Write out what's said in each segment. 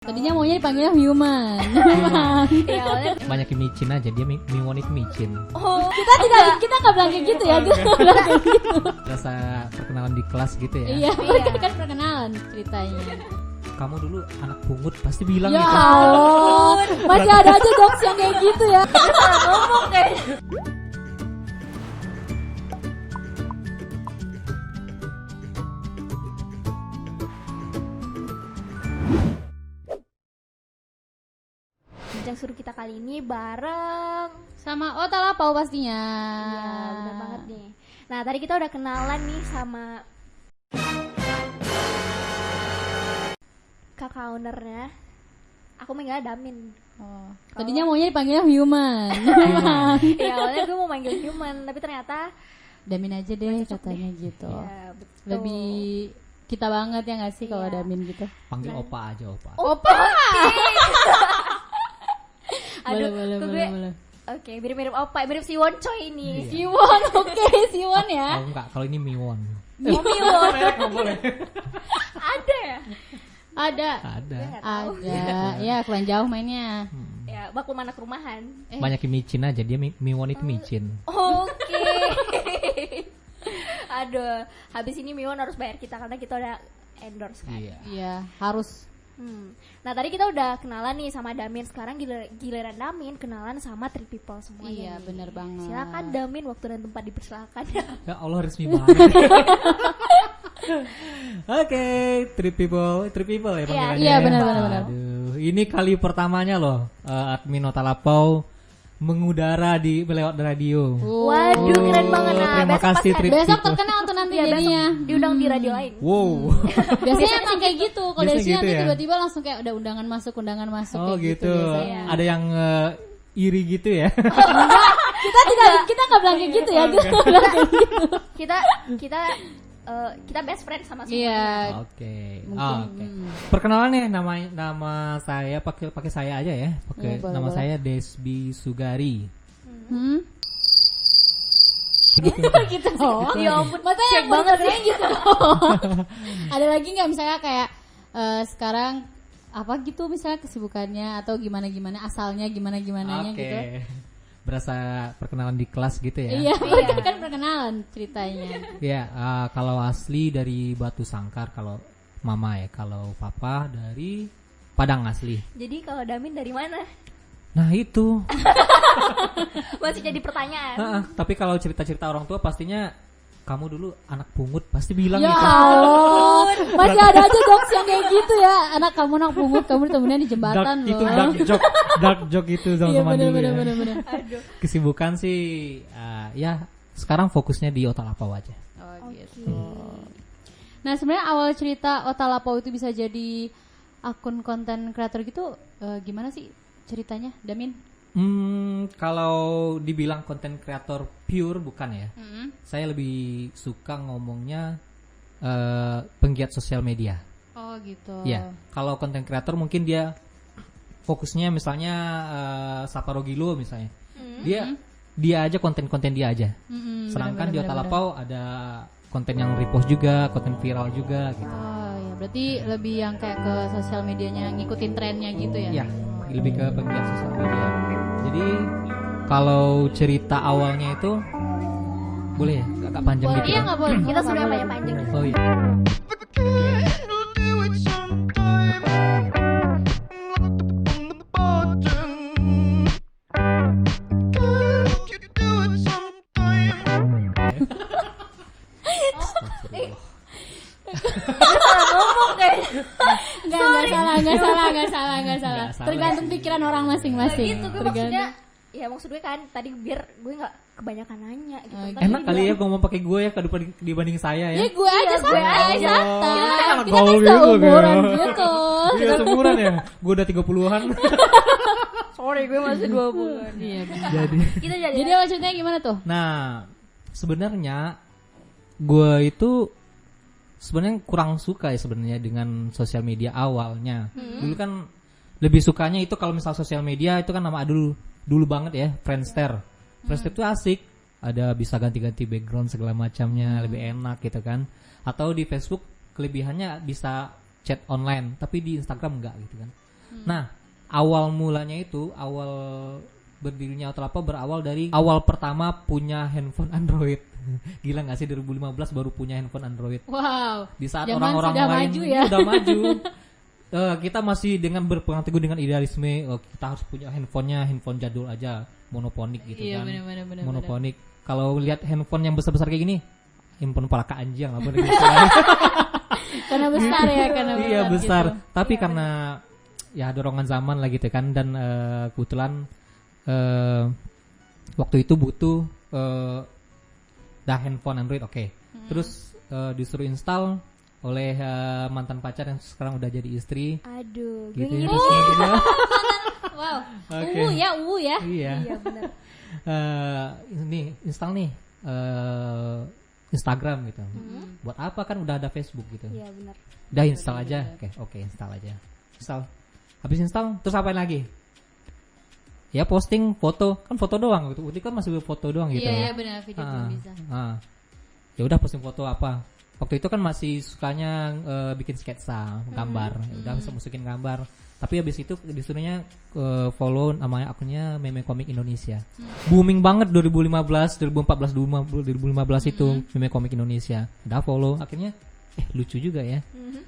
Tadinya maunya dipanggilnya human. Ya, awalnya Banyak yang micin aja, dia Miwon itu micin. kita nggak bilang kayak gitu ya, kita nggak bilang kayak gitu. Rasa perkenalan di kelas gitu ya. Iya, mereka kan perkenalan ceritanya. Kamu dulu anak pungut pasti bilang Ya gitu. Allah, masih ada aja jokes yang kayak gitu ya. salah ngomong kayak. Bincang suruh kita kali ini bareng. Sama Otalapau pastinya. Iya, bener banget nih. Nah, tadi kita udah kenalan nih sama kakak ownernya. Aku manggilnya Damin. Oh, tadinya maunya dipanggilnya human. Iya, awalnya gue mau manggil human, tapi ternyata Damin aja deh katanya gitu. ya betul. Lebih kita banget ya nggak sih kalau Iya. Damin gitu. Panggil opa aja, opa. Opa. Aduh, boleh, kok boleh, gue- boleh. Oke, mirip-mirip opa, mirip si Woncoy ini. Iya. Siwon, oke, Siwon ya. Oh enggak, kalau ini Miwon. Oh, Miwon. Nggak boleh. Ada ya? Ada. Ada. Gue nggak tahu. Ada. Ya, kurang jauh mainnya. Ya, baku anak rumahan. Banyak yang micin aja, dia Miwon itu micin. Oke. Aduh, habis ini Miwon harus bayar kita karena kita udah endorse kan. Iya. Iya, harus. Nah, tadi kita udah kenalan nih sama Damin. Sekarang giliran Damin kenalan sama three people semuanya. Iya, nih. bener banget. Silakan Damin, waktu dan tempat dipersilakan. Ya Allah, resmi banget. Oke, three people ya panggilannya. Iya, ya. benar. Aduh, ini kali pertamanya loh admin Otalapau mengudara di lewat radio. Waduh, keren banget. Nah, Terima besok kasih pasti three Besok people. terkenal tuh nanti ya, besok jadinya. diundang di radio lain. Wow. Biasanya emang kayak gitu. Kalau dari Biasanya sini gitu nanti ya? tiba-tiba langsung kayak udah undangan masuk Oh kayak gitu. biasanya. Ada yang iri gitu ya. Kita nggak bilang kayak gitu ya, kita nggak bilang kayak gitu. Kita best friend sama semua. Iya. Oke. Mungkin, Oke. Perkenalan nih, nama saya pakai saya aja ya. Pakai Boleh, nama boleh. saya Desbi Sugari. Gitu. Oh, Ya ampun, masa cek yang banget banget sih. gitu. Ada lagi nggak misalnya kayak sekarang apa gitu misalnya kesibukannya atau gimana asalnya gimana Oke. gitu. Berasa perkenalan di kelas gitu ya. Iya, mereka kan perkenalan ceritanya. Ya, kalau asli dari Batu Sangkar, kalau mama ya, kalau papa dari Padang asli. Jadi kalau Damin dari mana? Nah itu. Masih jadi pertanyaan. Tapi kalau cerita-cerita orang tua pastinya kamu dulu anak pungut pasti bilang Ya gitu. Allah, masih ada aja jokes yang kayak gitu ya. Anak kamu nak pungut, kamu ditemunya di jembatan loh. Itu dark joke itu Iya zaman dulu ya. bener. Aduh. Kesibukan sih ya sekarang fokusnya di Otalapau aja. Oh gitu. Nah sebenarnya awal cerita Otalapau itu bisa jadi akun konten kreator gitu gimana sih ceritanya, Damin? Kalau dibilang konten kreator pure bukan ya. Saya lebih suka ngomongnya penggiat sosial media. Oh gitu. Ya, kalau konten kreator mungkin dia fokusnya misalnya Sapporo Gilo misalnya. Dia aja konten-konten dia aja. Sedangkan di Otalapau ada konten yang repost juga, konten viral juga gitu. Oh ya, berarti lebih yang kayak ke sosial medianya ngikutin trennya gitu ya? Ya, lebih ke penggiat sosial media. Jadi kalau cerita awalnya itu boleh ya, agak panjang Boleh, gitu. iya ya? nggak boleh. Kita suruh yang panjang. Oh iya. Salah ngomong kayak. Nggak salah. Nggak salah. Tergantung pikiran orang masing-masing. Gitu gue maksudnya. Ya maksud gue kan tadi biar gue nggak kebanyakan nanya gitu. Ntar Enak dia kali ya bilang, ngomong pakai gue ya dibanding saya Ya ya. gue aja gue santai. aja. Anak Kita kan gaul gitu, seumuran kan. gitu. Iya seumuran ya. Gue udah 30-an. Sorry gue masih 20-an. Iya. Jadi Kita Jadi awal ceritanya gimana tuh? nah, sebenarnya gue itu sebenarnya kurang suka ya sebenarnya dengan sosial media awalnya. Dulu kan lebih sukanya itu kalau misal sosial media itu kan nama dulu banget ya, Friendster. Friendster itu asik, ada bisa ganti-ganti background segala macamnya, lebih enak gitu kan. Atau di Facebook kelebihannya bisa chat online, tapi di Instagram enggak gitu kan. Nah, awal mulanya itu, awal berdirinya Otalapau berawal dari awal pertama punya handphone Android. Gila gak sih 2015 baru punya handphone Android. Wow. Di saat Zaman orang-orang sudah lain maju ya. udah maju. Kita masih dengan berpegang teguh dengan idealisme, kita harus punya handphone jadul aja, monoponik gitu Iya, kan. benar. Monoponik. Kalau lihat handphone yang besar-besar kayak gini, handphone palaka anjing apa gitu. Karena besar ya, karena Iya besar. gitu. Tapi karena ya dorongan zaman lah gitu kan, dan kebetulan waktu itu butuh handphone Android, oke. Terus disuruh install oleh mantan pacar yang sekarang udah jadi istri. Aduh, Gitu gue ya. ngiri. Wow. Oke. Uwu ya. Iya. Iya benar. Ini install nih Instagram gitu. Buat apa, kan udah ada Facebook gitu. Iya benar. Udah install aja. Oke, install aja. Install. Habis install terus apain lagi? Ya posting foto, kan foto doang gitu. Uti kan masih foto doang gitu. Iya, benar, video belum bisa. Ya udah posting foto apa? Waktu itu kan masih sukanya bikin sketsa, gambar. Ya udah bisa masukin gambar. Tapi habis itu disuruhnya follow namanya akunnya Meme Komik Indonesia. Booming banget 2015, 2014, 2015 itu Meme Komik Indonesia. Udah follow, akhirnya lucu juga ya.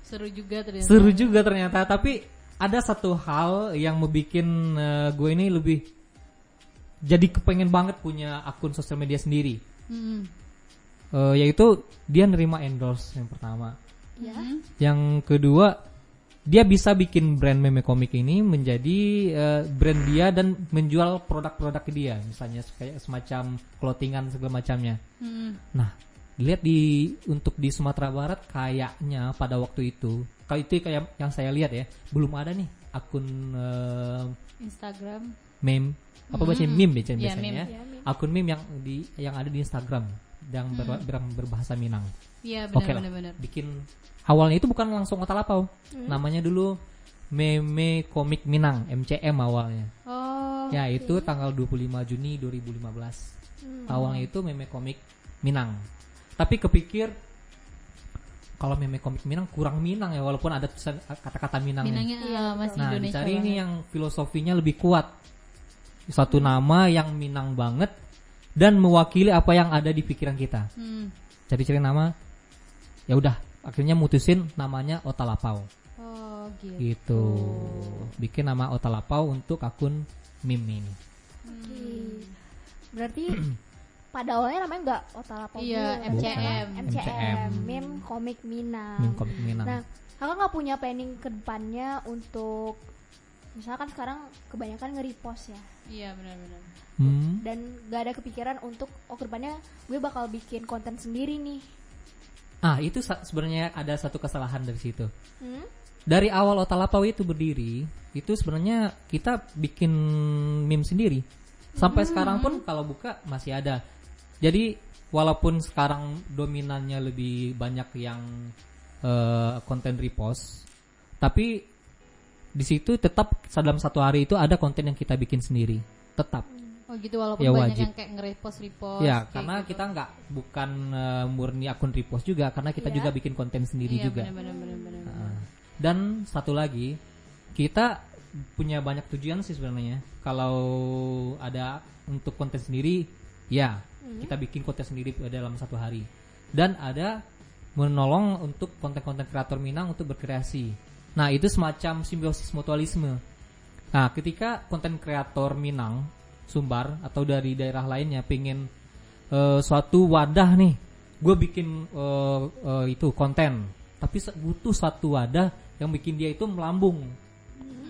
Seru juga ternyata. Seru juga ternyata, tapi ada satu hal yang membuat gue ini lebih jadi kepengen banget punya akun sosial media sendiri. Yaitu dia nerima endorse yang pertama. Ya. Yang kedua, dia bisa bikin brand Meme Komik ini menjadi brand dia dan menjual produk-produk dia, misalnya kayak semacam clothingan segala macamnya. Nah, dilihat untuk di Sumatera Barat kayaknya pada waktu itu, kalau itu kayak yang saya lihat ya, belum ada nih akun Instagram meme, apa bacanya meme biasanya meme. ya. Ya, meme. Akun meme yang ada di Instagram yang berbahasa Minang. Iya, Oke lah, benar. bikin awalnya itu bukan langsung Otalapau. Namanya dulu Meme Komik Minang, MCM awalnya. Oh. Ya, itu tanggal 25 Juni 2015. Awalnya itu Meme Komik Minang. Tapi kepikir kalau Meme Komik Minang kurang Minang ya, walaupun ada tulisan kata-kata Minangnya. Minangnya masih Nah, Indonesia. dicari ini banget. yang filosofinya lebih kuat. Satu nama yang Minang banget dan mewakili apa yang ada di pikiran kita. Cari-cari nama. Ya udah, akhirnya mutusin namanya Otalapau. Oh, Gitu. Bikin nama Otalapau untuk akun meme ini. Oke. Berarti pada awalnya namanya nggak Otalapau Iya, dulu, MCM. MCM, Meme Komik Minang. Meme Komik Minang. Nah, kakak nggak punya planning ke depannya untuk, misalkan sekarang kebanyakan nge-repost ya, Iya, benar. dan nggak ada kepikiran untuk ke depannya gue bakal bikin konten sendiri nih. Itu sebenarnya ada satu kesalahan dari situ. Hmm? Dari awal Otalapau itu berdiri, itu sebenarnya kita bikin meme sendiri. Sampai sekarang pun kalau buka masih ada. Jadi walaupun sekarang dominannya lebih banyak yang konten repost, tapi di situ tetap dalam satu hari itu ada konten yang kita bikin sendiri. Tetap. Oh gitu, walaupun Ya, banyak wajib. yang kayak nge-repost Ya, kayak karena gitu. kita bukan murni akun repost juga, karena kita Iya. juga bikin konten sendiri Iya, juga. benar. Dan satu lagi, kita punya banyak tujuan sih sebenarnya. Kalau ada untuk konten sendiri, ya kita bikin konten sendiri dalam satu hari. Dan ada menolong untuk konten-konten kreator Minang untuk berkreasi. Nah, itu semacam simbiosis mutualisme. Nah, ketika konten kreator Minang, Sumbar atau dari daerah lainnya pengen suatu wadah nih, gue bikin itu konten, tapi butuh satu wadah yang bikin dia itu melambung.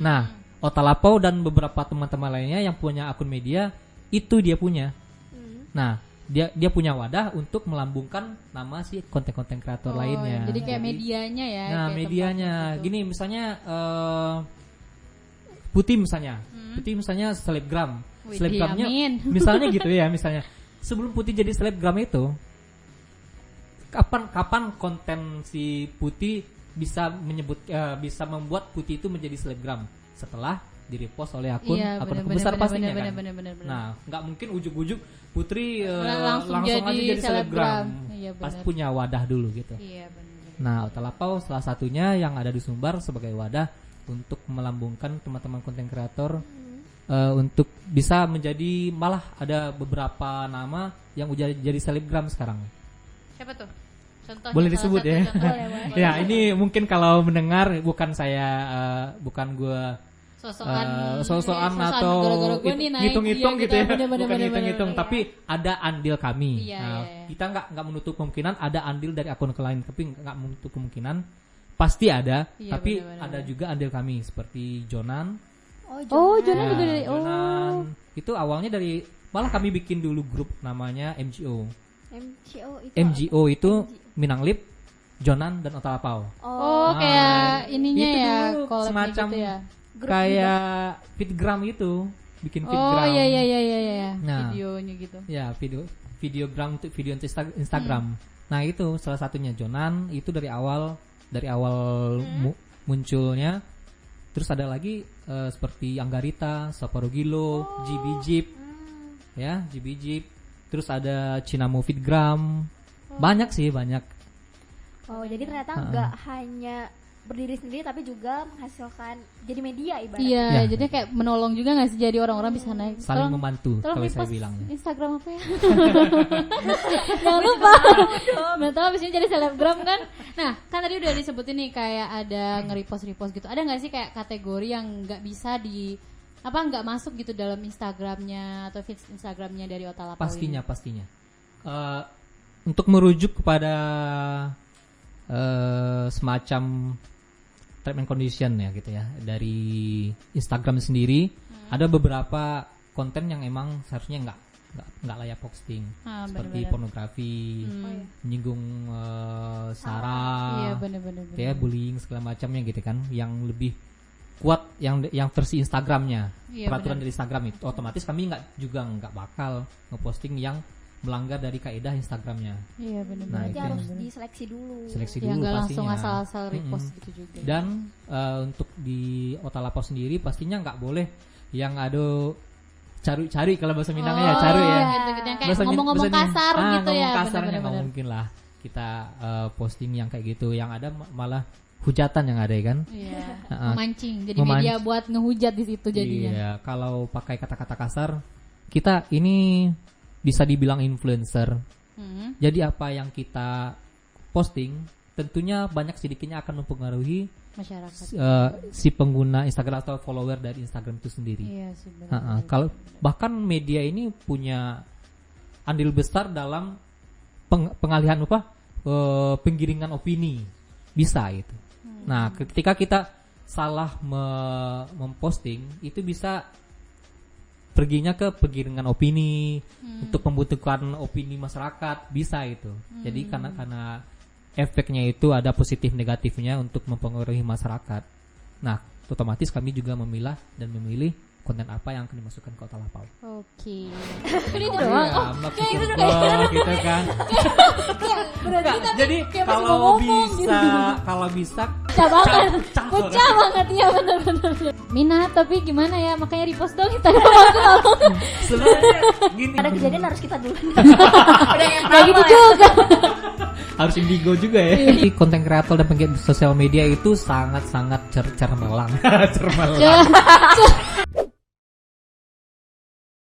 Nah, Otalapau dan beberapa teman-teman lainnya yang punya akun media itu dia punya. Nah, dia punya wadah untuk melambungkan nama si konten-konten kreator lainnya. Jadi kayak medianya ya. Nah, kayak medianya tempatnya gitu. gini misalnya Putih misalnya selebgram. Widih, Selebgramnya amin. misalnya gitu ya, misalnya sebelum Putih jadi selebgram itu kapan konten si Putih bisa membuat Putih itu menjadi selebgram setelah di-repost oleh akun besar pastinya kan. Bener. Nah, nggak mungkin ujuk-ujuk Putri Langsung langsung aja jadi selebgram. Iya, Pasti bener. punya wadah dulu gitu. Iya, benar. Nah, Otalapau salah satunya yang ada di Sumbar sebagai wadah untuk melambungkan teman-teman konten kreator untuk bisa menjadi, malah ada beberapa nama yang udah jadi selebgram sekarang. Siapa tuh? Contohnya, Boleh salah disebut satu ya? contoh. Ya, ini mungkin kalau mendengar bukan saya, bukan gue sosokan atau gara-gara gua nih naik, ngitung-ngitung iya, gitu ya, bener, bukan ngitung-ngitung, bener, tapi ada andil kami. Iya, Nah, iya. kita nggak menutup kemungkinan ada andil dari akun lain, tapi nggak menutup kemungkinan pasti ada, Iya, tapi bener. ada juga andil kami seperti Jonan. Oh, Jonan Ya, juga dari Jonan. Itu awalnya dari, malah kami bikin dulu grup namanya MGO. MGO itu Minanglip, Jonan dan Otalapau. Oh, Nah, kayak ininya itu ya, dulu collab semacam gitu ya. kayak fitgram itu, bikin fitgram. Oh, iya. Nah. Videonya gitu. Ya, videogram untuk video Instagram. Nah, itu salah satunya Jonan, itu dari awal munculnya. Terus ada lagi seperti Anggarita, Sapporo Gilo, GB Jeep. Ya, GB Jeep. Terus ada Cinamo Fitgram. Banyak sih, banyak. Oh, jadi ternyata nggak hanya berdiri sendiri tapi juga menghasilkan jadi media ibaratnya. Iya, Ya. jadi kayak menolong juga nggak sih, jadi orang-orang bisa naik. Saling membantu tolong kalau saya repost bilangnya. Instagram apa ya? Jangan lupa. Udah tahu abis ini jadi selebgram kan. Nah, kan tadi udah disebutin nih kayak ada nge-repost gitu. Ada nggak sih kayak kategori yang nggak bisa nggak masuk gitu dalam Instagramnya atau feed Instagramnya dari Otalapau Pastinya. Untuk merujuk kepada semacam term and condition ya gitu ya dari Instagram sendiri, ada beberapa konten yang emang seharusnya nggak layak posting, seperti bener-bener. pornografi, menyinggung sara, Iya, bener-bener. ya bullying segala macamnya gitu kan, yang lebih kuat yang versi Instagramnya, Iya, peraturan bener. dari Instagram itu otomatis kami nggak bakal ngeposting yang melanggar dari kaidah Instagramnya. Iya, benar. Nah, Berarti itu harus yang- diseleksi dulu. Seleksi Ya dulu nggak pastinya. langsung asal-asal repost gitu juga. Dan untuk di Otalapau sendiri pastinya nggak boleh yang ada cari-cari, kalau bahasa Minangnya ya cari ya. Gitu, yang kayak ngomong-ngomong kasar gitu ya. Ngomong kasarnya nggak bener-bener. mungkin lah kita posting yang kayak gitu. Yang ada malah hujatan yang ada ya kan. Iya. Heeh. Memancing. Jadi media buat ngehujat di situ jadinya. Iya, kalau pakai kata-kata kasar, kita ini bisa dibilang influencer. Jadi apa yang kita posting tentunya banyak sedikitnya akan mempengaruhi Masyarakat. si pengguna Instagram atau follower dari Instagram itu sendiri. Iya sih benar. Kalau bahkan media ini punya andil besar dalam pengalihan penggiringan opini, bisa itu. Nah, ketika kita salah memposting itu bisa perginya ke penggiringan opini untuk membutuhkan opini masyarakat, bisa itu. Jadi karena efeknya itu ada positif negatifnya untuk mempengaruhi masyarakat. Nah, otomatis kami juga memilah dan memilih konten apa yang akan dimasukkan ke Otalapau. Oke. Kan itu doang. Oh, kayak gitu gitu kan. Jadi kalau bisa pecah banget. Pecah Pecah banget ya, benar-benar. Minat tapi gimana ya? Makanya repost dong Instagram aku lalu. sebenarnya gini. Ada kejadian harus kita dulu. Kayak gitu juga. Harus indigo juga ya. Jadi konten kreator dan penggiat sosial media itu sangat-sangat cermelang. Cermelang.